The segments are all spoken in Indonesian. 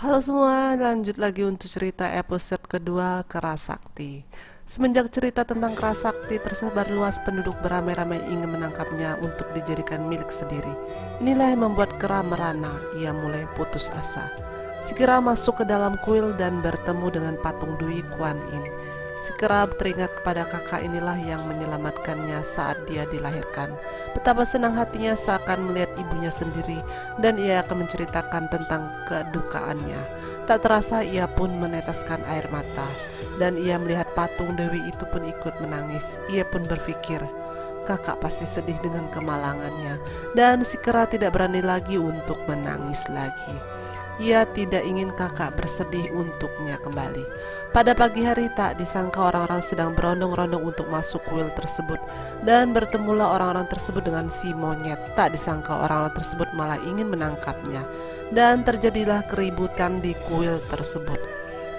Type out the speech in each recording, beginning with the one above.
Halo semua, lanjut lagi untuk cerita episode kedua Kera Sakti. Semenjak cerita tentang Kera Sakti tersebar luas, penduduk beramai-ramai ingin menangkapnya untuk dijadikan milik sendiri. Inilah yang membuat Kera merana, ia mulai putus asa. Si Kera masuk ke dalam kuil dan bertemu dengan patung Dwi Kuan Yin. Si Kera teringat kepada kakak inilah yang menyelamatkannya saat dia dilahirkan. Betapa senang hatinya seakan melihat ibunya sendiri, dan ia akan menceritakan tentang kedukaannya. Tak terasa ia pun meneteskan air mata, dan ia melihat patung Dewi itu pun ikut menangis. Ia pun berpikir, kakak pasti sedih dengan kemalangannya, dan si Kera tidak berani lagi untuk menangis lagi. Ia tidak ingin kakak bersedih untuknya kembali. Pada pagi hari tak disangka orang-orang sedang berondong-rondong untuk masuk kuil tersebut, dan bertemulah orang-orang tersebut dengan si monyet. Tak disangka orang-orang tersebut malah ingin menangkapnya, dan terjadilah keributan di kuil tersebut.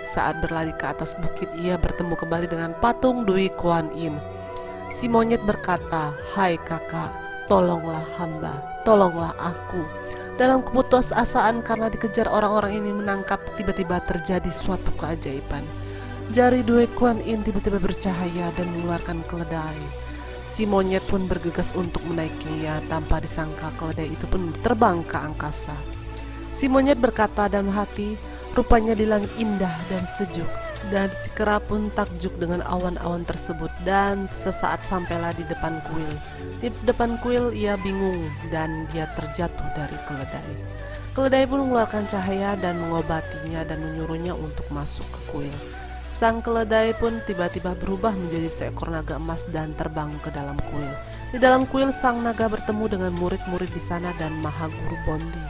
Saat berlari ke atas bukit, ia bertemu kembali dengan patung Dwi Kuan Yin. Si monyet berkata, "Hai kakak, tolonglah hamba, tolonglah aku." Dalam keputusasaan karena dikejar orang-orang ini menangkap, tiba-tiba terjadi suatu keajaiban. Jari Dwi Kuan Yin tiba-tiba bercahaya dan mengeluarkan keledai. Si monyet pun bergegas untuk menaikinya, tanpa disangka keledai itu pun terbang ke angkasa. Si monyet berkata dalam hati, rupanya di langit indah dan sejuk. Dan si Kera pun takjub dengan awan-awan tersebut, dan sesaat sampailah di depan kuil. Di depan kuil ia bingung dan dia terjatuh dari keledai. Keledai pun mengeluarkan cahaya dan mengobatinya dan menyuruhnya untuk masuk ke kuil. Sang keledai pun tiba-tiba berubah menjadi seekor naga emas dan terbang ke dalam kuil. Di dalam kuil sang naga bertemu dengan murid-murid di sana dan Mahaguru Bondi.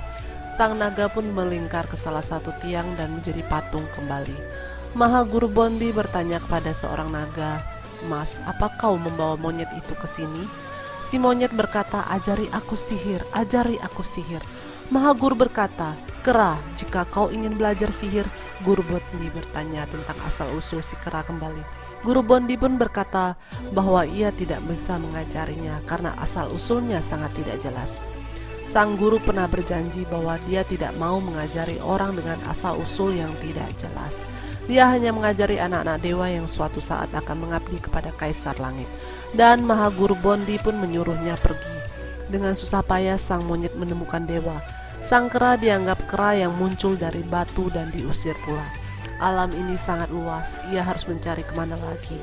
Sang naga pun melingkar ke salah satu tiang dan menjadi patung kembali. Mahaguru Bondi bertanya kepada seorang naga, "Mas, apa kau membawa monyet itu ke sini?" Si monyet berkata, "Ajari aku sihir, ajari aku sihir." Mahaguru berkata, "Kera, jika kau ingin belajar sihir." Guru Bondi bertanya tentang asal-usul si Kera kembali. Guru Bondi pun berkata bahwa ia tidak bisa mengajarinya karena asal-usulnya sangat tidak jelas. Sang guru pernah berjanji bahwa dia tidak mau mengajari orang dengan asal-usul yang tidak jelas. Dia hanya mengajari anak-anak dewa yang suatu saat akan mengabdi kepada Kaisar Langit. Dan Mahaguru Bondi pun menyuruhnya pergi. Dengan susah payah sang monyet menemukan dewa. Sang Kera dianggap kera yang muncul dari batu dan diusir pula. Alam ini sangat luas, ia harus mencari kemana lagi.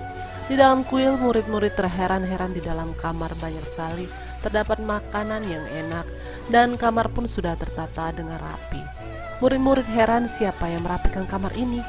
Di dalam kuil, murid-murid terheran-heran. Di dalam kamar banyak sekali terdapat makanan yang enak, dan kamar pun sudah tertata dengan rapi. Murid-murid heran siapa yang merapikan kamar ini.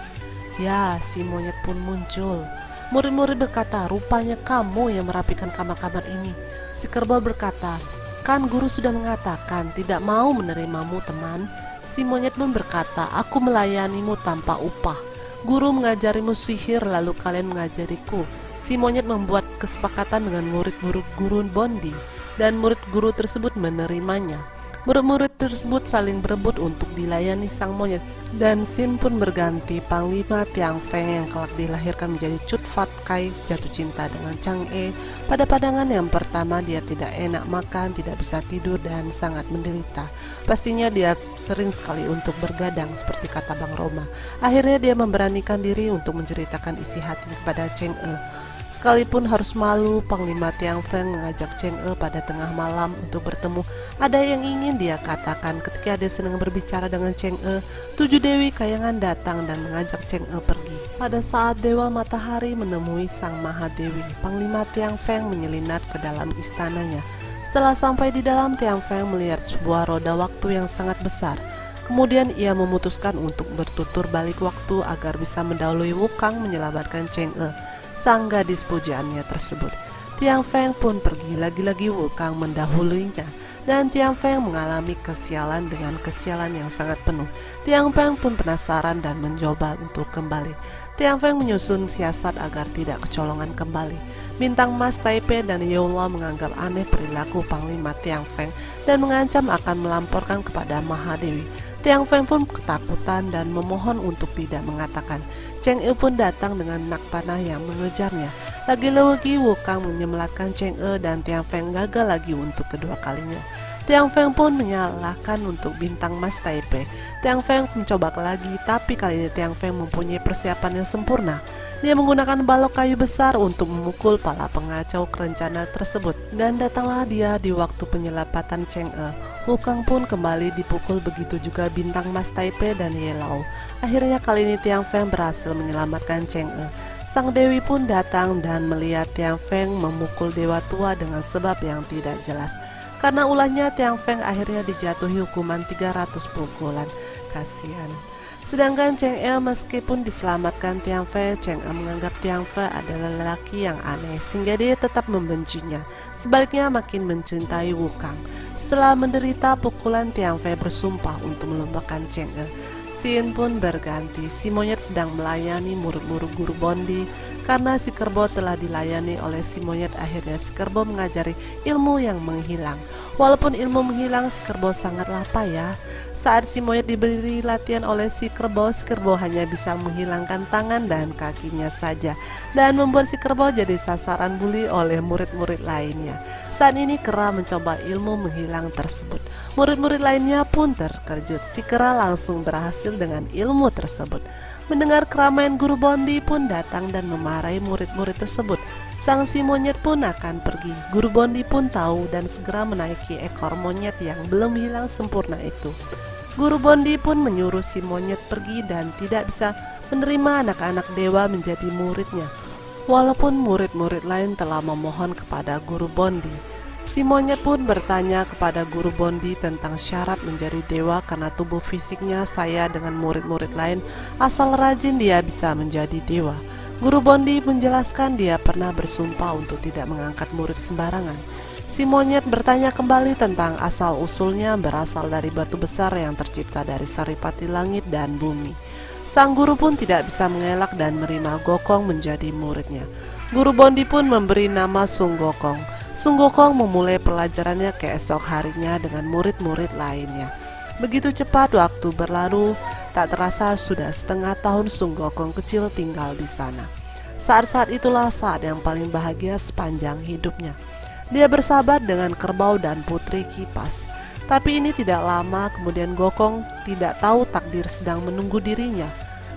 Ya, si monyet pun muncul. Murid-murid berkata, "Rupanya kamu yang merapikan kamar-kamar ini." Si kerbau berkata, "Kan guru sudah mengatakan tidak mau menerimamu, teman." Si monyet pun berkata, "Aku melayanimu tanpa upah. Guru mengajarimu sihir, lalu kalian mengajariku." Si monyet membuat kesepakatan dengan murid-murid guru Bondi, dan murid guru tersebut menerimanya. Murid-murid tersebut saling berebut untuk dilayani sang monyet, dan Sin pun berganti Panglima Tiang Feng yang kelak dilahirkan menjadi Cut Fat Kai jatuh cinta dengan Chang E. Pada pandangan yang pertama dia tidak enak makan, tidak bisa tidur, dan sangat menderita. Pastinya dia sering sekali untuk bergadang seperti kata Bang Roma. Akhirnya dia memberanikan diri untuk menceritakan isi hatinya kepada Cheng E. Sekalipun harus malu, Panglima Tiang Feng mengajak Cheng E pada tengah malam untuk bertemu. Ada yang ingin dia katakan ketika dia sedang berbicara dengan Cheng E. 7 dewi kayangan datang dan mengajak Cheng E pergi. Pada saat Dewa Matahari menemui Sang Mahadewi, Panglima Tiang Feng menyelinap ke dalam istananya. Setelah sampai di dalam, Tiang Feng melihat sebuah roda waktu yang sangat besar. Kemudian ia memutuskan untuk bertutur balik waktu agar bisa mendahului Wukang menyelamatkan Cheng E, sang gadis pujaannya tersebut. Tiang Feng pun pergi, lagi-lagi Wukang mendahulunya, dan Tiang Feng mengalami kesialan dengan kesialan yang sangat penuh. Tiang Feng pun penasaran dan mencoba untuk kembali. Tiang Feng menyusun siasat agar tidak kecolongan kembali. Bintang Mas Taipei dan Yola menganggap aneh perilaku Panglima Tiang Feng dan mengancam akan melamporkan kepada Mahadewi. Tiang Feng pun ketakutan dan memohon untuk tidak mengatakan. Cheng E pun datang dengan nak panah yang mengejarnya. Lagi-lagi Wukang menyematkan Cheng E dan Tiang Feng gagal lagi untuk kedua kalinya. Tiang Feng pun menyalahkan untuk bintang Mas Taipei. Tiang Feng mencoba lagi, tapi kali ini Tiang Feng mempunyai persiapan yang sempurna. Dia menggunakan balok kayu besar untuk memukul para pengacau rencana tersebut. Dan datanglah dia di waktu penyelapatan Cheng E. Wukong pun kembali dipukul, begitu juga bintang Mas Taipei dan Ye Lao. Akhirnya kali ini Tiang Feng berhasil menyelamatkan Cheng E. Sang Dewi pun datang dan melihat Tiang Feng memukul dewa tua dengan sebab yang tidak jelas. Karena ulahnya Tiang Feng akhirnya dijatuhi hukuman 300 pukulan. Kasihan. Sedangkan Cheng E meskipun diselamatkan Tiang Feng, Cheng E menganggap Tiang Feng adalah lelaki yang aneh sehingga dia tetap membencinya. Sebaliknya makin mencintai Wukong. Setelah menderita pukulan, Tiang Feng bersumpah untuk melumpuhkan Cheng E. Scene pun berganti. Si monyet sedang melayani murid-murid guru Bondi. Karena si kerbau telah dilayani oleh si monyet, akhirnya si kerbau mengajari ilmu yang menghilang. Walaupun ilmu menghilang, si kerbau sangatlah payah. Saat si monyet diberi latihan oleh si kerbau hanya bisa menghilangkan tangan dan kakinya saja, dan membuat si kerbau jadi sasaran bully oleh murid-murid lainnya. Saat ini Kera mencoba ilmu menghilang tersebut. Murid-murid lainnya pun terkejut. Si Kera langsung berhasil dengan ilmu tersebut. Mendengar keramaian guru Bondi pun datang dan memarahi murid-murid tersebut. Sang si monyet pun akan pergi. Guru Bondi pun tahu dan segera menaiki ekor monyet yang belum hilang sempurna itu. Guru Bondi pun menyuruh si monyet pergi dan tidak bisa menerima anak-anak dewa menjadi muridnya. Walaupun murid-murid lain telah memohon kepada guru Bondi. Si monyet pun bertanya kepada guru Bondi tentang syarat menjadi dewa karena tubuh fisiknya saya dengan murid-murid lain, asal rajin dia bisa menjadi dewa. Guru Bondi menjelaskan dia pernah bersumpah untuk tidak mengangkat murid sembarangan. Si monyet bertanya kembali tentang asal-usulnya, berasal dari batu besar yang tercipta dari saripati langit dan bumi. Sang guru pun tidak bisa mengelak dan menerima Gokong menjadi muridnya. Guru Bondi pun memberi nama Sung Gokong. Sung Gokong memulai pelajarannya keesok harinya dengan murid-murid lainnya. Begitu cepat waktu berlalu, tak terasa sudah setengah tahun Sung Gokong kecil tinggal di sana. Saat-saat itulah saat yang paling bahagia sepanjang hidupnya. Dia bersahabat dengan kerbau dan putri kipas. Tapi ini tidak lama, kemudian Gokong tidak tahu takdir sedang menunggu dirinya.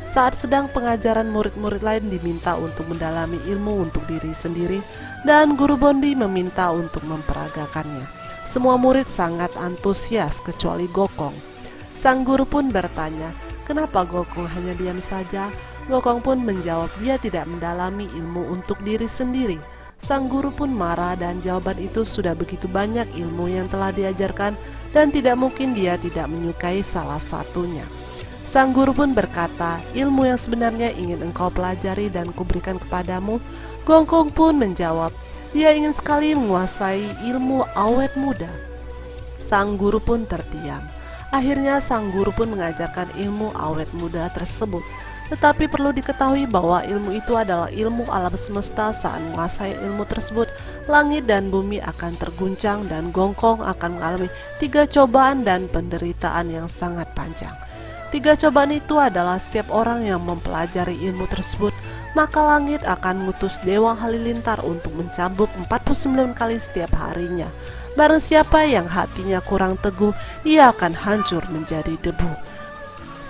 Saat sedang pengajaran, murid-murid lain diminta untuk mendalami ilmu untuk diri sendiri dan guru Bondi meminta untuk memperagakannya. Semua murid sangat antusias kecuali Gokong. Sang guru pun bertanya, kenapa Gokong hanya diam saja? Gokong pun menjawab dia tidak mendalami ilmu untuk diri sendiri. Sang guru pun marah dan jawaban itu sudah begitu banyak ilmu yang telah diajarkan dan tidak mungkin dia tidak menyukai salah satunya. Sang guru pun berkata, ilmu yang sebenarnya ingin engkau pelajari dan kuberikan kepadamu. Gokong pun menjawab, dia ingin sekali menguasai ilmu awet muda. Sang guru pun terdiam. Akhirnya sang guru pun mengajarkan ilmu awet muda tersebut. Tetapi perlu diketahui bahwa ilmu itu adalah ilmu alam semesta. Saat menguasai ilmu tersebut, langit dan bumi akan terguncang dan Gokong akan mengalami 3 cobaan dan penderitaan yang sangat panjang. 3 cobaan itu adalah setiap orang yang mempelajari ilmu tersebut, maka langit akan mengutus Dewa Halilintar untuk mencambuk 49 kali setiap harinya. Barang siapa yang hatinya kurang teguh, ia akan hancur menjadi debu.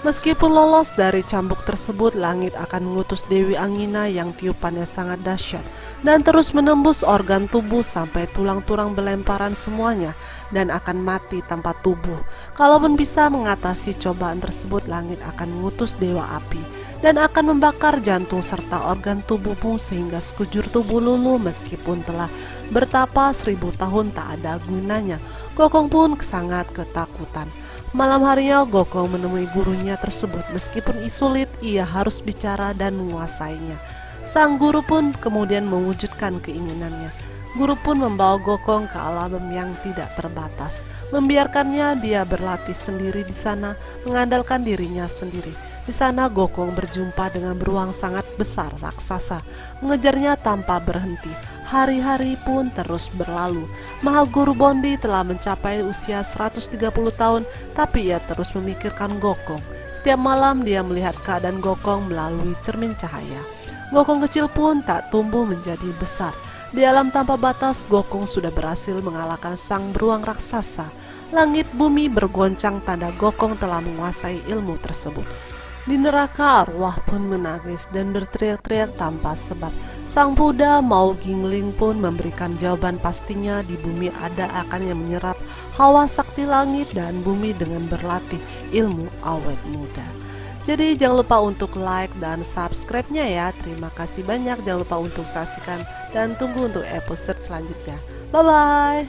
Meskipun lolos dari cambuk tersebut, langit akan mengutus Dewi Angina yang tiupannya sangat dahsyat dan terus menembus organ tubuh sampai tulang-tulang berlemparan semuanya dan akan mati tanpa tubuh. Kalaupun bisa mengatasi cobaan tersebut, langit akan mengutus Dewa Api dan akan membakar jantung serta organ tubuhmu sehingga sekujur tubuh luluh. Meskipun telah bertapa 1000 tahun tak ada gunanya. Gokong pun sangat ketakutan. Malam harinya Gokong menemui gurunya tersebut. Meskipun sulit, ia harus bicara dan menguasainya. Sang guru pun kemudian mewujudkan keinginannya. Guru pun membawa Gokong ke alam yang tidak terbatas, membiarkannya dia berlatih sendiri di sana, mengandalkan dirinya sendiri. Di sana Gokong berjumpa dengan beruang sangat besar raksasa, mengejarnya tanpa berhenti. Hari-hari pun terus berlalu. Mahaguru Bondi telah mencapai usia 130 tahun, tapi ia terus memikirkan Gokong. Setiap malam dia melihat keadaan Gokong melalui cermin cahaya. Gokong kecil pun tak tumbuh menjadi besar. Di alam tanpa batas, Gokong sudah berhasil mengalahkan sang beruang raksasa. Langit bumi bergoncang tanda Gokong telah menguasai ilmu tersebut. Di neraka, arwah pun menangis dan berteriak-teriak tanpa sebab. Sang Buddha Mao Gingling pun memberikan jawaban pastinya di bumi ada akan yang menyerap hawa sakti langit dan bumi dengan berlatih ilmu awet muda. Jadi jangan lupa untuk like dan subscribe-nya ya. Terima kasih banyak. Jangan lupa untuk saksikan dan tunggu untuk episode selanjutnya. Bye-bye.